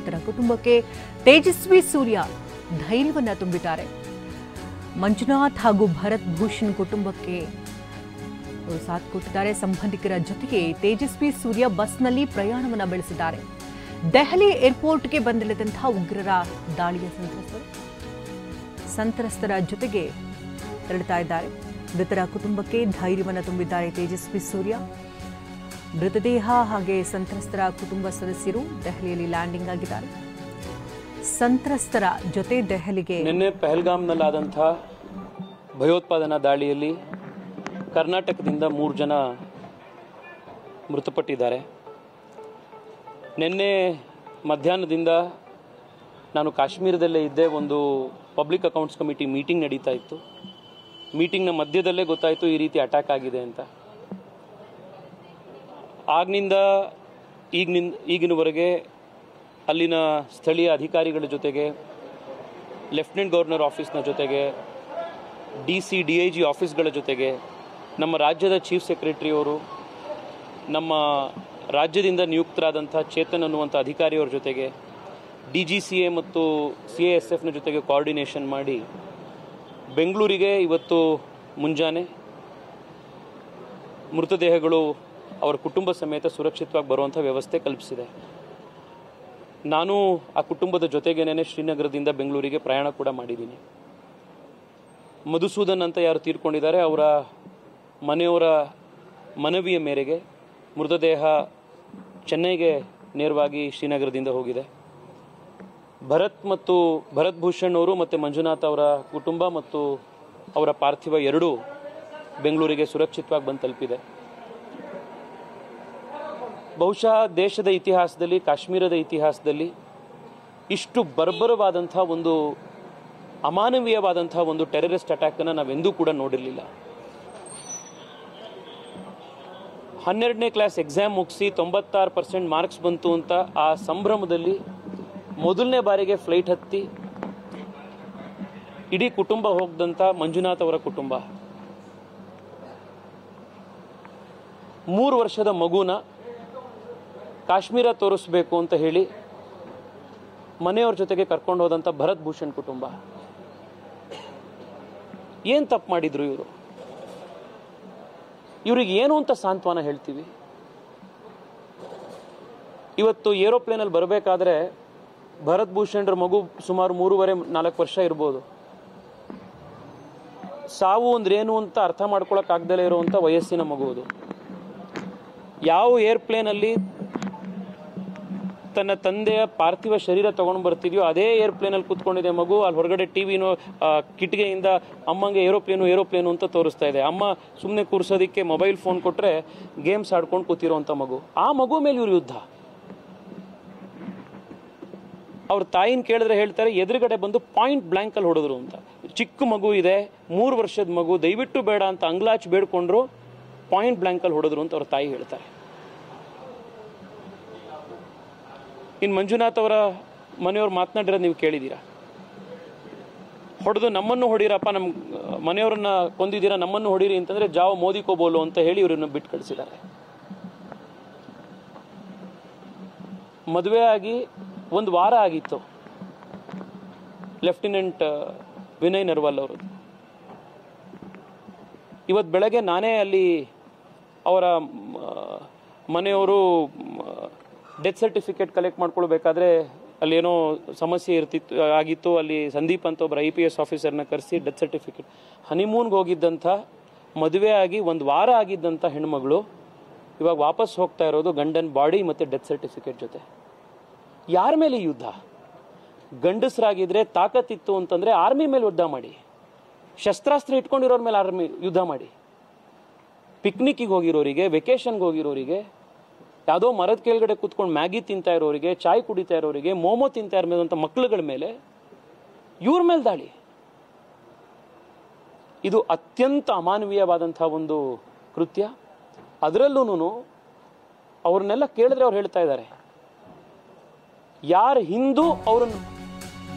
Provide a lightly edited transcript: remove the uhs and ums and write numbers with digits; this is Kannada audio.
ಮೃತರ ಕುಟುಂಬಕ್ಕೆ ತೇಜಸ್ವಿ ಸೂರ್ಯ ಧೈರ್ಯವನ್ನ ತುಂಬಿದ್ದಾರೆ. ಮಂಜುನಾಥ್ ಹಾಗೂ ಭರತ್ ಭೂಷಣ್ ಕುಟುಂಬಕ್ಕೆ ಸಾಥ್ ಕೊಟ್ಟಿದ್ದಾರೆ. ಸಂಬಂಧಿಕರ ಜೊತೆಗೆ ತೇಜಸ್ವಿ ಸೂರ್ಯ ಬಸ್ನಲ್ಲಿ ಪ್ರಯಾಣವನ್ನ ಬೆಳೆಸಿದ್ದಾರೆ. ದೆಹಲಿ ಏರ್ಪೋರ್ಟ್ಗೆ ಬಂದಿಳಿದಂತಹ ಉಗ್ರರ ದಾಳಿಯ ಸಂತ್ರಸ್ತರ ಜೊತೆಗೆ ತೆರಳುತ್ತಾ ಇದ್ದಾರೆ. ಮೃತರ ಕುಟುಂಬಕ್ಕೆ ಧೈರ್ಯವನ್ನು ತುಂಬಿದ್ದಾರೆ ತೇಜಸ್ವಿ ಸೂರ್ಯ. ಮೃತದೇಹ ಹಾಗೆ ಸಂತ್ರಸ್ತರ ಕುಟುಂಬ ಸದಸ್ಯರು ದೆಹಲಿಯಲ್ಲಿ ಲ್ಯಾಂಡಿಂಗ್ ಆಗಿದ್ದಾರೆ. ಸಂತ್ರಸ್ತರ ಜೊತೆ ದೆಹಲಿಗೆ ನಿನ್ನೆ ಪಹಲ್ಗಾಮ್ನಲ್ಲಾದಂತಹ ಭಯೋತ್ಪಾದನಾ ದಾಳಿಯಲ್ಲಿ ಕರ್ನಾಟಕದಿಂದ 3 ಜನ ಮೃತಪಟ್ಟಿದ್ದಾರೆ. ನಿನ್ನೆ ಮಧ್ಯಾಹ್ನದಿಂದ ನಾನು ಕಾಶ್ಮೀರದಲ್ಲೇ ಇದ್ದೆ. ಒಂದು ಪಬ್ಲಿಕ್ ಅಕೌಂಟ್ಸ್ ಕಮಿಟಿ ಮೀಟಿಂಗ್ ನಡೀತಾ ಇತ್ತು. ಮೀಟಿಂಗ್ನ ಮಧ್ಯದಲ್ಲೇ ಗೊತ್ತಾಯಿತು ಈ ರೀತಿ ಅಟ್ಯಾಕ್ ಆಗಿದೆ ಅಂತ. ಆಗ್ನಿಂದ ಈಗಿನವರೆಗೆ ಅಲ್ಲಿನ ಸ್ಥಳೀಯ ಅಧಿಕಾರಿಗಳ ಜೊತೆಗೆ, ಲೆಫ್ಟಿನೆಂಟ್ ಗವರ್ನರ್ ಆಫೀಸ್ನ ಜೊತೆಗೆ, DIG ಆಫೀಸ್ಗಳ ಜೊತೆಗೆ, ನಮ್ಮ ರಾಜ್ಯದ ಚೀಫ್ ಸೆಕ್ರೆಟರಿಯವರು, ನಮ್ಮ ರಾಜ್ಯದಿಂದ ನಿಯುಕ್ತರಾದಂಥ ಚೇತನ್ ಅನ್ನುವಂಥ ಅಧಿಕಾರಿಯವರ ಜೊತೆಗೆ, DGCA ಮತ್ತು CASFನ ಜೊತೆಗೆ ಕೋಆರ್ಡಿನೇಷನ್ ಮಾಡಿ ಬೆಂಗಳೂರಿಗೆ ಇವತ್ತು ಮುಂಜಾನೆ ಮೃತದೇಹಗಳು ಅವರ ಕುಟುಂಬ ಸಮೇತ ಸುರಕ್ಷಿತವಾಗಿ ಬರುವಂಥ ವ್ಯವಸ್ಥೆ ಕಲ್ಪಿಸಿದೆ. ನಾನು ಆ ಕುಟುಂಬದ ಜೊತೆಗೇನೆ ಶ್ರೀನಗರದಿಂದ ಬೆಂಗಳೂರಿಗೆ ಪ್ರಯಾಣ ಕೂಡ ಮಾಡಿದ್ದೀನಿ. ಮಧುಸೂದನ್ ಅಂತ ಯಾರು ತೀರ್ಕೊಂಡಿದ್ದಾರೆ ಅವರ ಮನೆಯವರ ಮನವಿಯ ಮೇರೆಗೆ ಮೃತದೇಹ ಚೆನ್ನೈಗೆ ನೇರವಾಗಿ ಶ್ರೀನಗರದಿಂದ ಹೋಗಿದೆ. ಭರತ್ ಭೂಷಣ್ ಅವರು ಮತ್ತು ಮಂಜುನಾಥ್ ಅವರ ಕುಟುಂಬ ಮತ್ತು ಅವರ ಪಾರ್ಥಿವ ಎರಡೂ ಬೆಂಗಳೂರಿಗೆ ಸುರಕ್ಷಿತವಾಗಿ ಬಂದು ತಲುಪಿದೆ. ಬಹುಶಃ ದೇಶದ ಇತಿಹಾಸದಲ್ಲಿ, ಕಾಶ್ಮೀರದ ಇತಿಹಾಸದಲ್ಲಿ ಇಷ್ಟು ಬರ್ಬರವಾದಂಥ ಒಂದು ಅಮಾನವೀಯವಾದಂಥ ಒಂದು ಟೆರರಿಸ್ಟ್ ಅಟ್ಯಾಕನ್ನು ನಾವೆಂದೂ ಕೂಡ ನೋಡಿರಲಿಲ್ಲ. 12ನೇ ಕ್ಲಾಸ್ ಎಕ್ಸಾಮ್ ಮುಗಿಸಿ 96% ಮಾರ್ಕ್ಸ್ ಬಂತು ಅಂತ ಆ ಸಂಭ್ರಮದಲ್ಲಿ ಮೊದಲನೇ ಬಾರಿಗೆ ಫ್ಲೈಟ್ ಹತ್ತಿ ಇಡೀ ಕುಟುಂಬ ಹೋಗದಂಥ ಮಂಜುನಾಥ್ ಅವರ ಕುಟುಂಬ 3 ವರ್ಷದ ಮಗುನ ಕಾಶ್ಮೀರ ತೋರಿಸ್ಬೇಕು ಅಂತ ಹೇಳಿ ಮನೆಯವ್ರ ಜೊತೆಗೆ ಕರ್ಕೊಂಡು ಹೋದಂಥ ಭರತ್ ಭೂಷಣ್ ಕುಟುಂಬ ಏನು ತಪ್ಪು ಮಾಡಿದ್ರು ಇವರು? ಇವ್ರಿಗೆ ಏನು ಅಂತ ಸಾಂತ್ವನ ಹೇಳ್ತೀವಿ? ಇವತ್ತು ಏರೋಪ್ಲೇನಲ್ಲಿ ಬರಬೇಕಾದ್ರೆ ಭರತ್ ಭೂಷಣ್ರ ಮಗು ಸುಮಾರು 3.5-4 ವರ್ಷ ಇರ್ಬೋದು. ಸಾವು ಅಂದ್ರೇನು ಅಂತ ಅರ್ಥ ಮಾಡ್ಕೊಳಕ್ಕಾಗ್ದಲೇ ಇರುವಂಥ ವಯಸ್ಸಿನ ಮಗು ಅದು. ಯಾವ ಏರ್ಪ್ಲೇನಲ್ಲಿ ತನ್ನ ತಂದೆಯ ಪಾರ್ಥಿವ ಶರೀರ ತಗೊಂಡು ಬರ್ತಿದ್ಯೋ ಅದೇ ಏರ್ಪ್ಲೇನಲ್ಲಿ ಕೂತ್ಕೊಂಡಿದೆ ಮಗು. ಅಲ್ಲಿ ಹೊರಗಡೆ ಟಿವಿನೋ ಕಿಟಿಗೆಯಿಂದ ಅಮ್ಮಂಗೆ ಏರೋಪ್ಲೇನು ಅಂತ ತೋರಿಸ್ತಾ ಇದೆ. ಅಮ್ಮ ಸುಮ್ಮನೆ ಕೂರಿಸೋದಕ್ಕೆ ಮೊಬೈಲ್ ಫೋನ್ ಕೊಟ್ಟರೆ ಗೇಮ್ಸ್ ಆಡ್ಕೊಂಡು ಕೂತಿರೋಂಥ ಮಗು. ಆ ಮಗು ಮೇಲೆ ಇವ್ರ ಯುದ್ಧ. ಅವ್ರ ತಾಯಿನ ಕೇಳಿದ್ರೆ ಹೇಳ್ತಾರೆ ಎದುರುಗಡೆ ಬಂದು ಪಾಯಿಂಟ್ ಬ್ಲ್ಯಾಂಕಲ್ಲಿ ಹೊಡೆದ್ರು ಅಂತ. ಚಿಕ್ಕ ಮಗು ಇದೆ, 3 ವರ್ಷದ ಮಗು, ದಯವಿಟ್ಟು ಬೇಡ ಅಂತ ಅಂಗ್ಲಾಚ್ ಬೇಡ್ಕೊಂಡ್ರು, ಪಾಯಿಂಟ್ ಬ್ಲ್ಯಾಂಕಲ್ಲಿ ಹೊಡೆದ್ರು ಅಂತ ಅವ್ರ ತಾಯಿ ಹೇಳ್ತಾರೆ. ಇನ್ನು ಮಂಜುನಾಥ್ ಅವರ ಮನೆಯವ್ರು ಮಾತನಾಡಿರೋದು ನೀವು ಕೇಳಿದ್ದೀರಾ? ಹೊಡೆದು ನಮ್ಮನ್ನು ಹೊಡೀರಪ್ಪ, ನಮ್ಮ ಮನೆಯವ್ರನ್ನ ಕೊಂದಿದ್ದೀರಾ, ನಮ್ಮನ್ನು ಹೊಡೀರಿ ಅಂತಂದ್ರೆ ಜಾವ ಮೋದಿ ಕೋಬೋಲು ಅಂತ ಹೇಳಿ ಇವರನ್ನು ಬಿಟ್ಟು ಕಳಿಸಿದ್ದಾರೆ. ಮದುವೆ ಆಗಿ 1 ವಾರ ಆಗಿತ್ತು ಲೆಫ್ಟಿನೆಂಟ್ ವಿನಯ್ ನರ್ವಾಲ್ ಅವರು. ಇವತ್ತು ಬೆಳಗ್ಗೆ ನಾನೇ ಅಲ್ಲಿ ಅವರ ಮನೆಯವರು ಡೆತ್ ಸರ್ಟಿಫಿಕೇಟ್ ಕಲೆಕ್ಟ್ ಮಾಡ್ಕೊಳ್ಬೇಕಾದ್ರೆ ಅಲ್ಲೇನೋ ಸಮಸ್ಯೆ ಆಗಿತ್ತು. ಅಲ್ಲಿ ಸಂದೀಪ್ ಅಂತ ಒಬ್ಬರು IPS ಆಫೀಸರ್ನ ಕರೆಸಿ ಡೆತ್ ಸರ್ಟಿಫಿಕೇಟ್, ಹನಿಮೂನ್ಗೆ ಹೋಗಿದ್ದಂಥ, ಮದುವೆ ಆಗಿ 1 ವಾರ ಆಗಿದ್ದಂಥ ಹೆಣ್ಮಗಳು ಇವಾಗ ವಾಪಸ್ ಹೋಗ್ತಾ ಇರೋದು ಗಂಡನ ಬಾಡಿ ಮತ್ತು ಡೆತ್ ಸರ್ಟಿಫಿಕೇಟ್ ಜೊತೆ. ಯಾರ ಮೇಲೆ ಯುದ್ಧ? ಗಂಡಸರಾಗಿದ್ರೆ ತಾಕತ್ತಿತ್ತು ಅಂತಂದರೆ ಆರ್ಮಿ ಮೇಲೆ ಯುದ್ಧ ಮಾಡಿ, ಶಸ್ತ್ರಾಸ್ತ್ರ ಇಟ್ಕೊಂಡಿರೋರ ಮೇಲೆ ಆರ್ಮಿ ಯುದ್ಧ ಮಾಡಿ. ಪಿಕ್ನಿಕ್ಕಿಗೆ ಹೋಗಿರೋರಿಗೆ, ವೆಕೇಷನ್ಗೆ ಹೋಗಿರೋರಿಗೆ, ಯಾವುದೋ ಮರದ ಕೆಳಗಡೆ ಕೂತ್ಕೊಂಡು ಮ್ಯಾಗಿ ತಿಂತಾ ಇರೋರಿಗೆ, ಚಾಯ್ ಕುಡಿತಾ ಇರೋರಿಗೆ, ಮೋಮೋ ತಿಂತಾ ಇರೋಂಥ ಮಕ್ಕಳುಗಳ ಮೇಲೆ ಇವ್ರ ಮೇಲೆ ದಾಳಿ. ಇದು ಅತ್ಯಂತ ಅಮಾನವೀಯವಾದಂಥ ಒಂದು ಕೃತ್ಯ. ಅದರಲ್ಲೂ ಅವ್ರನ್ನೆಲ್ಲ ಕೇಳಿದ್ರೆ ಅವ್ರು ಹೇಳ್ತಾ ಇದ್ದಾರೆ, ಯಾರು ಹಿಂದೂ ಅವ್ರನ್ನ